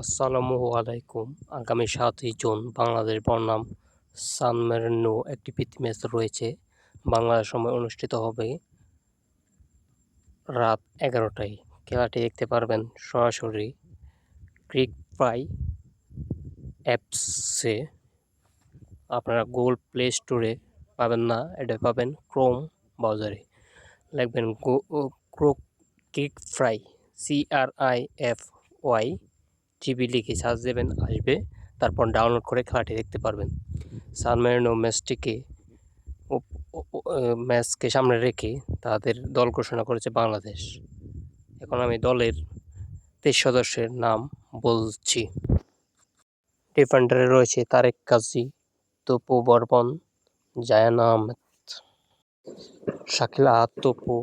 আসসালামু আলাইকুম। আগামী ৭ই জুন বাংলাদেশ বনাম সান মেরিনো একটি প্রীতি ম্যাচ রয়েছে। বাংলাদেশ সময় অনুষ্ঠিত হবে রাত ১১টায়। খেলাটি দেখতে পারবেন সরাসরি ক্রিকফাই অ্যাপসে। আপনারা গুগল প্লে স্টোরে পাবেন না, এটা পাবেন ক্রোম ব্রাউজারে। লিখবেন ক্রিকফাই CRIFY জিবি লিখে সার্চ দেবেন, আসবে। তারপর ডাউনলোড করে খেলাটি দেখতে পারবেন। সান মেরিনো ম্যাচকে সামনে রেখে তাদের দল ঘোষণা করেছে বাংলাদেশ। এখন আমি দলের ২৩ সদস্যের নাম বলছি। ডিফেন্ডারে রয়েছে তারেক কাজী, তপু বর্মন, জায়ান আহমেদ, শাকিল আহাদ তপু,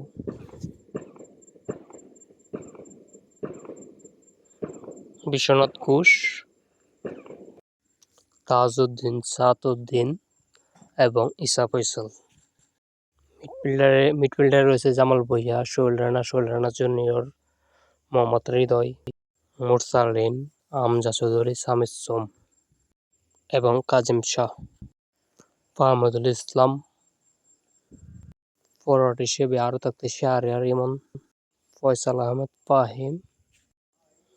বিশ্বনাথ ঘোষ, তাজউদ্দিন সাদউদ্দিন এবং ঈসা ফয়সাল। মিডফিল্ডারে রয়েছে জামাল ভুঁইয়া, সোহেল রানা জুনিয়র, মোহাম্মদ হৃদয়, মুরসালিন, হামজা চৌধুরী, সামিদ সোম এবং কাজিম শাহ। ফাহমিদুল ইসলাম। ফরওয়ার্ড হিসেবে আরও থাকতে শাহরিয়ার ইমন, ফয়সাল আহমেদ ফাহিম,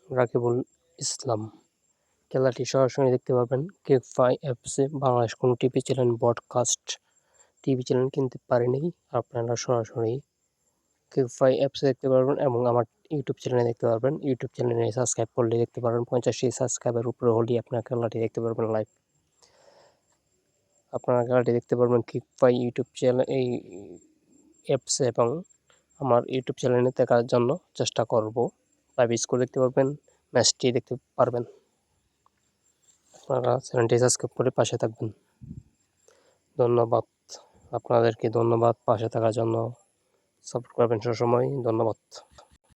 রাকিবুল ইসলাম। খেলাটি সরাসরি দেখতে পারবেন ক্রিকফাই অ্যাপসে। বাংলাদেশ কোনো TV channel broadcast TV channel কিনতে পারেনি। আপনারা সরাসরি ক্রিকফাই অ্যাপসে দেখতে পারবেন এবং আমার ইউটিউব চ্যানেলে দেখতে পারবেন। ইউটিউব চ্যানেলে সাবস্ক্রাইব করলে দেখতে পারবেন। ৫০টি সাবস্ক্রাইবের উপরে হলেই আপনারা খেলাটি দেখতে পারবেন লাইভ। আপনারা খেলাটি দেখতে পারবেন ক্রিকফাই ইউটিউব চ্যানেল এই অ্যাপসে এবং আমার ইউটিউব চ্যানেলে দেখার জন্য চেষ্টা করব। লাইভ স্কোর দেখতে পারবেন, ম্যাচটি দেখতে পারবেন। আপনারা চ্যানেলটি সাবস্ক্রাইব করে পাশে থাকবেন। ধন্যবাদ আপনাদেরকে, ধন্যবাদ পাশে থাকার জন্য। সাপোর্ট করবেন সবসময়। ধন্যবাদ।